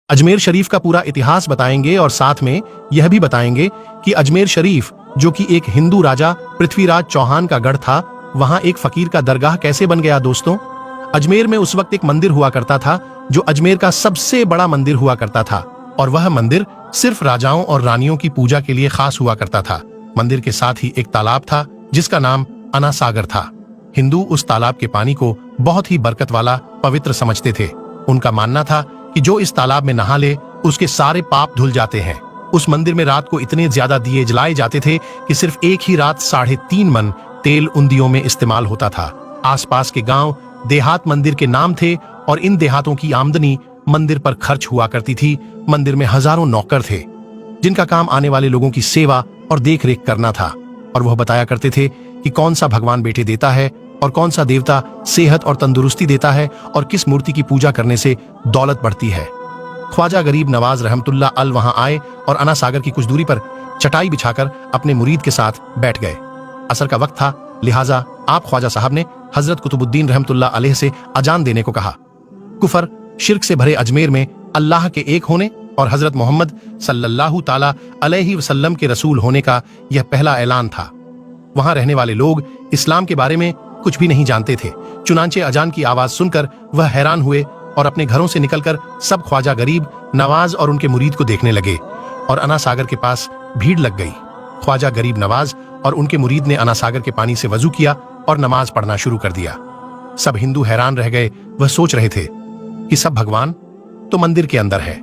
अजमेर शरीफ का पूरा इतिहास बताएंगे और साथ में यह भी बताएंगे कि अजमेर शरीफ, जो कि एक हिंदू राजा पृथ्वीराज चौहान का गढ़ था, वहां एक फकीर का दरगाह कैसे बन गया। दोस्तों, अजमेर में उस वक्त एक मंदिर हुआ करता था जो अजमेर का सबसे बड़ा मंदिर हुआ करता था, और वह मंदिर सिर्फ राजाओं और रानियों की पूजा के लिए खास हुआ करता था। मंदिर के साथ ही एक तालाब था जिसका नाम अना सागर था। हिंदू उस तालाब के पानी को बहुत ही बरकत वाला, पवित्र समझते थे। उनका मानना था कि जो इस तालाब में नहा ले उसके सारे पाप धुल जाते हैं। उस मंदिर में रात को इतने ज्यादा दिए जलाए जाते थे कि सिर्फ एक ही रात 3.5 मन तेल उन दियों में इस्तेमाल होता था। आसपास के गांव देहात मंदिर के नाम थे और इन देहातों की आमदनी मंदिर पर खर्च हुआ करती थी। मंदिर में हजारों नौकर थे जिनका काम आने वाले लोगों की सेवा और देख रेख करना था, और वह बताया करते थे कि कौन सा भगवान बेटे देता है और कौन सा देवता सेहत और तंदुरुस्ती देता है और किस मूर्ति की पूजा करने से दौलत बढ़ती है। ख्वाजा गरीब नवाज रहमतुल्लाह अल वहां आए और अना सागर की कुछ दूरी पर चटाई बिछाकर अपने मुरीद के साथ बैठ गए। असर का वक्त था, लिहाजा आप ख्वाजा साहब ने हजरत कुतुबुद्दीन रहमतुल्लाह अलैह से अजान देने को कहा। कुफर शिर्क से भरे अजमेर में अल्लाह के एक होने और हजरत मोहम्मद सल्लल्लाहु ताला अलैहि वसल्लम के रसूल होने का यह पहला ऐलान था। वहां रहने वाले लोग इस्लाम के बारे में कुछ भी नहीं जानते थे। चुनांचे अजान की आवाज सुनकर वह हैरान हुए और अपने घरों से निकलकर सब ख्वाजा गरीब नवाज और उनके मुरीद को देखने लगे, और अना सागर के पास भीड़ लग गई। ख्वाजा गरीब नवाज और उनके मुरीद ने अना सागर के पानी से वजू किया और नमाज पढ़ना शुरू कर दिया। सब हिंदू हैरान रह गए। वह सोच रहे थे कि सब भगवान तो मंदिर के अंदर है,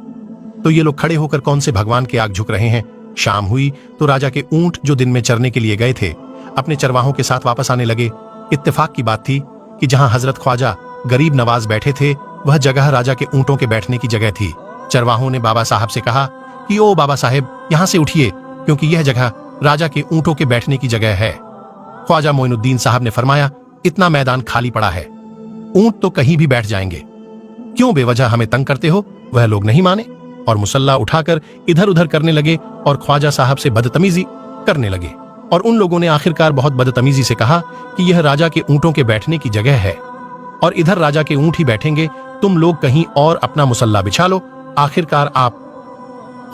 तो ये लोग खड़े होकर कौन से भगवान के आग झुक रहे हैं। शाम हुई तो राजा के ऊंट जो दिन में चरने के लिए गए थे अपने चरवाहों के साथ वापस आने लगे। इत्तेफाक की बात थी कि जहां हजरत ख्वाजा गरीब नवाज बैठे थे वह जगह राजा के ऊंटों के बैठने की जगह थी। चरवाहों ने बाबा साहब से कहा कि ओ बाबा साहेब, यहां से उठिए, क्योंकि यह जगह राजा के ऊंटों के बैठने की जगह है। ख्वाजा मोइनुद्दीन साहब ने फरमाया, इतना मैदान खाली पड़ा है, ऊंट तो कहीं भी बैठ जाएंगे, क्यों बेवजह हमें तंग करते हो। वह लोग नहीं माने और मुसल्ला उठाकर इधर उधर करने लगे और ख्वाजा साहब से बदतमीजी करने लगे, और उन लोगों ने आखिरकार बहुत बदतमीजी से कहा कि यह राजा के ऊंटों के बैठने की जगह है और इधर राजा के ऊंट ही बैठेंगे, तुम लोग कहीं और अपना मुसल्ला बिछा लो। आखिरकार आप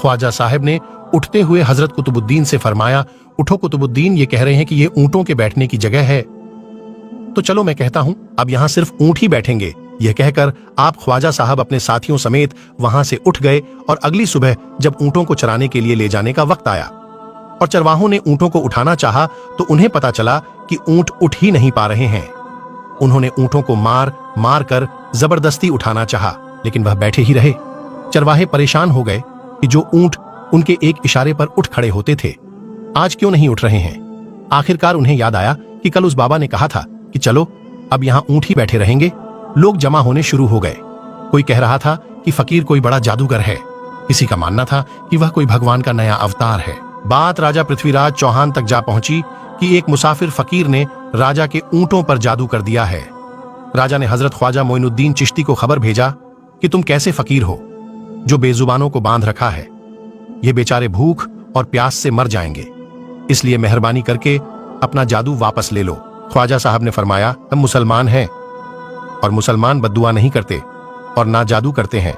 ख्वाजा साहब ने उठते हुए हजरत कुतुबुद्दीन से फरमाया, उठो कुतुबुद्दीन, ये कह रहे हैं कि ये ऊंटों के बैठने की जगह है, तो चलो मैं कहता हूं अब यहां सिर्फ ऊंट ही बैठेंगे। यह कहकर आप ख्वाजा साहब अपने साथियों समेत वहां से उठ गए, और अगली सुबह जब ऊंटों को चराने के लिए ले जाने का वक्त आया और चरवाहों ने ऊंटों को उठाना चाहा तो उन्हें पता चला कि ऊंट उठ ही नहीं पा रहे हैं। उन्होंने ऊंटों को मार मार कर जबरदस्ती उठाना चाहा, लेकिन वह बैठे ही रहे। चरवाहे परेशान हो गए कि जो ऊंट उनके एक इशारे पर उठ खड़े होते थे आज क्यों नहीं उठ रहे हैं। आखिरकार उन्हें याद आया कि कल उस बाबा ने कहा था कि चलो अब यहां ऊंट ही बैठे रहेंगे। लोग जमा होने शुरू हो गए। कोई कह रहा था कि फकीर कोई बड़ा जादूगर है, किसी का मानना था कि वह कोई भगवान का नया अवतार है। बात राजा पृथ्वीराज चौहान तक जा पहुंची कि एक मुसाफिर फकीर ने राजा के ऊंटों पर जादू कर दिया है। राजा ने हजरत ख्वाजा मोइनुद्दीन चिश्ती को खबर भेजा कि तुम कैसे फकीर हो जो बेजुबानों को बांध रखा है, ये बेचारे भूख और प्यास से मर जाएंगे, इसलिए मेहरबानी करके अपना जादू वापस ले लो। ख्वाजा साहब ने फरमाया, हम मुसलमान हैं और मुसलमान बद्दुआ नहीं करते और ना जादू करते हैं।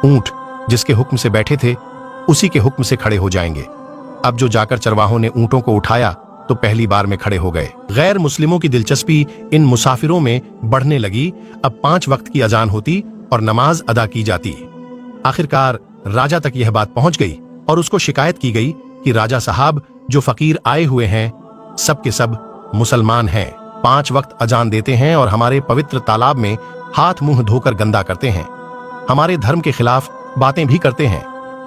ऊंट जिसके हुक्म से बैठे थे उसी के हुक्म से खड़े हो जाएंगे। अब जो जाकर चरवाहों ने ऊंटों को उठाया तो पहली बार में खड़े हो गए। गैर मुस्लिमों की दिलचस्पी इन मुसाफिरों में बढ़ने लगी। अब 5 वक्त की अजान होती और नमाज अदा की जाती। आखिरकार राजा तक यह बात पहुंच गई और उसको शिकायत की गई कि राजा साहब, जो फकीर आए हुए हैं सब के सब मुसलमान हैं, 5 वक्त अजान देते हैं और हमारे पवित्र तालाब में हाथ मुंह धोकर गंदा करते हैं, हमारे धर्म के खिलाफ बातें भी करते हैं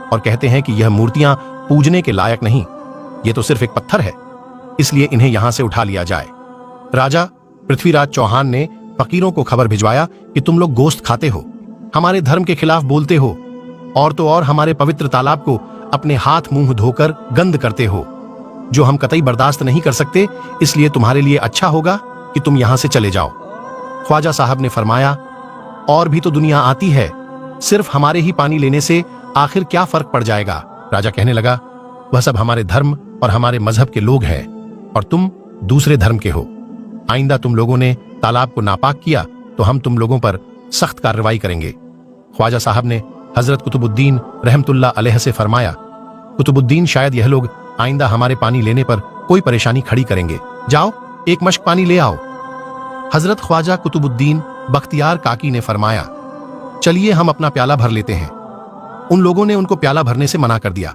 और कहते हैं कि यह मूर्तियां पूजने के लायक नहीं, ये तो सिर्फ एक पत्थर है, इसलिए इन्हें यहां से उठा लिया जाए। राजा पृथ्वीराज चौहान ने फकीरों को खबर भिजवाया कि तुम लोग गोश्त खाते हो, हमारे धर्म के खिलाफ बोलते हो, और तो और हमारे पवित्र तालाब को अपने हाथ मुंह धोकर गंद करते हो, जो हम कतई बर्दाश्त नहीं कर सकते, इसलिए तुम्हारे लिए अच्छा होगा कि तुम यहां से चले जाओ। ख्वाजा साहब ने फरमाया, और भी तो दुनिया आती है, सिर्फ हमारे ही पानी लेने से आखिर क्या फर्क पड़ जाएगा। राजा कहने लगा, वह सब हमारे धर्म और हमारे मजहब के लोग हैं और तुम दूसरे धर्म के हो। आइंदा तुम लोगों ने तालाब को नापाक किया तो हम तुम लोगों पर सख्त कार्रवाई करेंगे। ख्वाजा साहब ने हजरत कुतुबुद्दीन रहमतुल्लाह अलैह से फरमाया, कुतुबुद्दीन शायद यह लोग आइंदा हमारे पानी लेने पर कोई परेशानी खड़ी करेंगे, जाओ एक मश्क पानी ले आओ। हजरत ख्वाजा कुतुबुद्दीन बख्तियार काकी ने फरमाया, चलिए हम अपना प्याला भर लेते हैं। उन लोगों ने उनको प्याला भरने से मना कर दिया,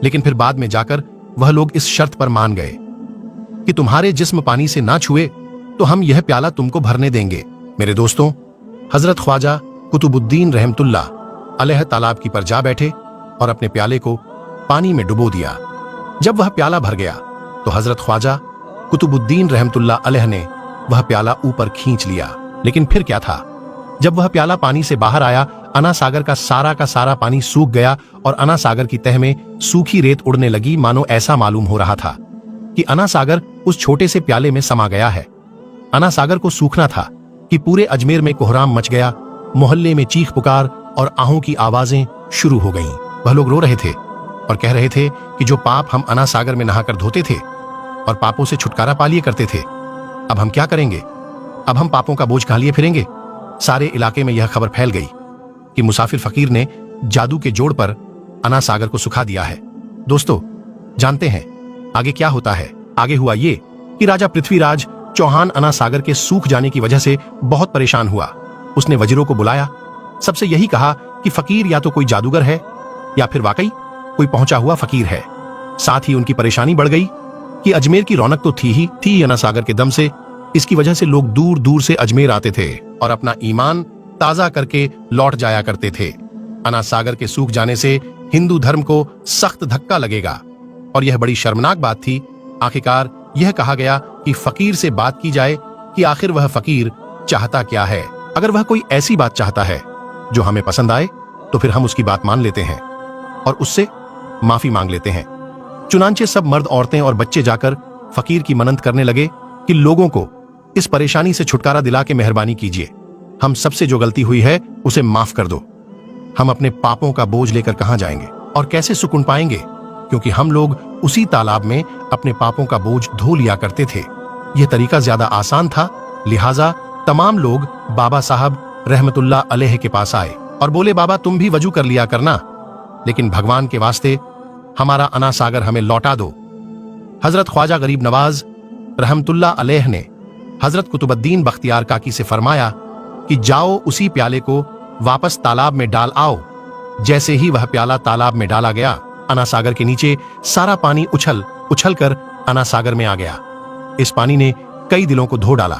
लेकिन फिर बाद में जाकर वह लोग इस शर्त पर मान गए कि तुम्हारे जिस्म पानी से ना छुए तो हम यह प्याला तुमको भरने देंगे। मेरे दोस्तों, हजरत ख्वाजा कुतुबुद्दीन रहमतुल्लाह अलैह तालाब की पर जा बैठे और अपने प्याले को पानी में डुबो दिया। जब वह प्याला भर गया तो हजरत ख्वाजा कुतुबुद्दीन रहमतुल्लाह अलैह ने वह प्याला ऊपर खींच लिया। लेकिन फिर क्या था, जब वह प्याला पानी से बाहर आया, अना सागर का सारा पानी सूख गया और अना सागर की तह में सूखी रेत उड़ने लगी। मानो ऐसा मालूम हो रहा था कि अना सागर उस छोटे से प्याले में समा गया है। अना सागर को सूखना था कि पूरे अजमेर में कोहराम मच गया। मोहल्ले में चीख पुकार और आहों की आवाजें शुरू हो गईं। वह लोग रो रहे थे और कह रहे थे कि जो पाप हम अना सागर में नहाकर धोते थे और पापों से छुटकारा पा लिए करते थे, अब हम क्या करेंगे? अब हम पापों का बोझ कहां लिए फिरेंगे? सारे इलाके में यह खबर फैल गई कि मुसाफिर फकीर ने जादू के जोड़ पर अना सागर को सुखा दिया है। दोस्तों, जानते हैं आगे क्या होता है? आगे हुआ ये कि राजा पृथ्वीराज चौहान अना सागर के सूख जाने की वजह से बहुत परेशान हुआ। उसने वजीरों को बुलाया, सबसे यही कहा कि फकीर या तो कोई जादूगर है या फिर वाकई कोई पहुंचा हुआ फकीर है। साथ ही उनकी परेशानी बढ़ गई कि अजमेर की रौनक तो थी अना सागर के दम से। इसकी वजह से लोग दूर दूर से अजमेर आते थे और अपना ईमान ताजा करके लौट जाया करते थे। अना सागर के सूख जाने से हिंदू धर्म को सख्त धक्का लगेगा और यह बड़ी शर्मनाक बात थी। आखिरकार यह कहा गया कि फकीर से बात की जाए कि आखिर वह फकीर चाहता क्या है। अगर वह कोई ऐसी बात चाहता है जो हमें पसंद आए तो फिर हम उसकी बात मान लेते हैं और उससे माफी मांग लेते हैं। चुनांचे सब मर्द, औरतें और बच्चे जाकर फकीर की मन्नत करने लगे कि लोगों को इस परेशानी से छुटकारा दिला के मेहरबानी कीजिए, हम सबसे जो गलती हुई है उसे माफ कर दो। हम अपने पापों का बोझ लेकर कहां जाएंगे और कैसे सुकून पाएंगे, क्योंकि हम लोग उसी तालाब में अपने पापों का बोझ धो लिया करते थे। यह तरीका ज्यादा आसान था, लिहाजा तमाम लोग बाबा साहब रहमतुल्लाह अलैह के पास आए और बोले, बाबा तुम भी वजू कर लिया करना, लेकिन भगवान के वास्ते हमारा अना सागर हमें लौटा दो। हजरत ख्वाजा गरीब नवाज रहमतुल्लाह अलैह ने हजरत कुतुबुद्दीन बख्तियार काकी से फरमाया कि जाओ उसी प्याले को वापस तालाब में डाल आओ। जैसे ही वह प्याला तालाब में डाला गया, अना सागर के नीचे सारा पानी उछल उछल कर अना सागर में आ गया। इस पानी ने कई दिलों को धो डाला।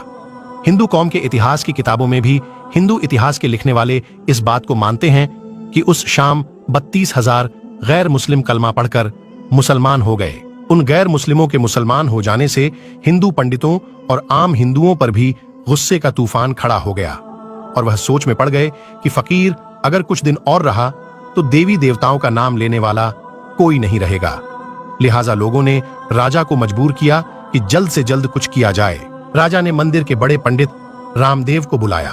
हिंदू कौम के इतिहास की किताबों में भी हिंदू इतिहास के लिखने वाले इस बात को मानते हैं कि उस शाम 32,000 गैर मुस्लिम कलमा पढ़कर मुसलमान हो गए। उन गैर मुस्लिमों के मुसलमान हो जाने से हिंदू पंडितों और आम हिंदुओं पर भी गुस्से का तूफान खड़ा हो गया और वह सोच में पड़ गए कि फकीर अगर कुछ दिन और रहा तो देवी देवताओं का नाम लेने वाला कोई नहीं रहेगा। लिहाजा लोगों ने राजा को मजबूर किया कि जल्द से जल्द कुछ किया जाए। राजा ने मंदिर के बड़े पंडित रामदेव को बुलाया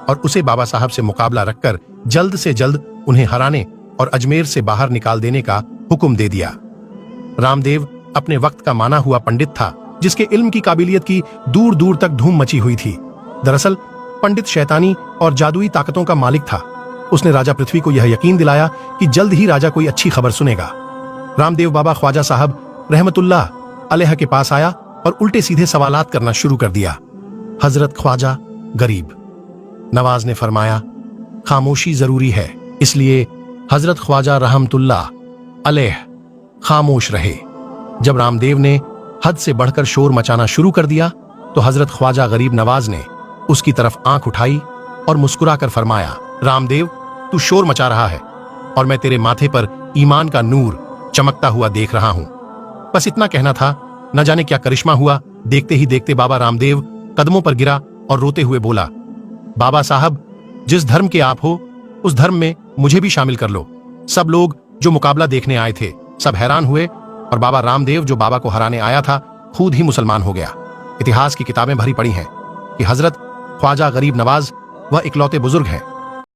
और उसे बाबा साहब से मुकाबला रखकर जल्द से जल्द उन्हें हराने और अजमेर से बाहर निकाल देने का हुक्म दे दिया। रामदेव अपने वक्त का माना हुआ पंडित था, जिसके इल्म की काबिलियत की दूर दूर तक धूम मची हुई थी। दरअसल पंडित शैतानी और जादुई ताकतों का मालिक था। उसने राजा पृथ्वी को यह यकीन दिलाया कि जल्द ही राजा कोई अच्छी खबर सुनेगा। रामदेव बाबा ख्वाजा साहब रहमतुल्लाह अलैह के पास आया और उल्टे सीधे सवालात करना शुरू कर दिया। हजरत ख्वाजा गरीब नवाज ने फरमाया, खामोशी जरूरी है, इसलिए हजरत ख्वाजा रहमतुल्लाह अलैह खामोश रहे। जब रामदेव ने हद से बढ़कर शोर मचाना शुरू कर दिया तो हजरत ख्वाजा गरीब नवाज ने उसकी तरफ आंख उठाई और मुस्कुराकर फरमाया, रामदेव तू शोर मचा रहा है और मैं तेरे माथे पर ईमान का नूर चमकता हुआ देख रहा हूं। बस इतना कहना था, न जाने क्या करिश्मा हुआ। देखते ही देखते बाबा रामदेव कदमों पर गिरा और रोते हुए बोला, बाबा साहब जिस धर्म के आप हो उस धर्म में मुझे भी शामिल कर लो। सब लोग जो मुकाबला देखने आए थे सब हैरान हुए और बाबा रामदेव जो बाबा को हराने आया था खुद ही मुसलमान हो गया। इतिहास की किताबें भरी पड़ी हैं कि हजरत ख्वाजा गरीब नवाज वह इकलौते बुजुर्ग हैं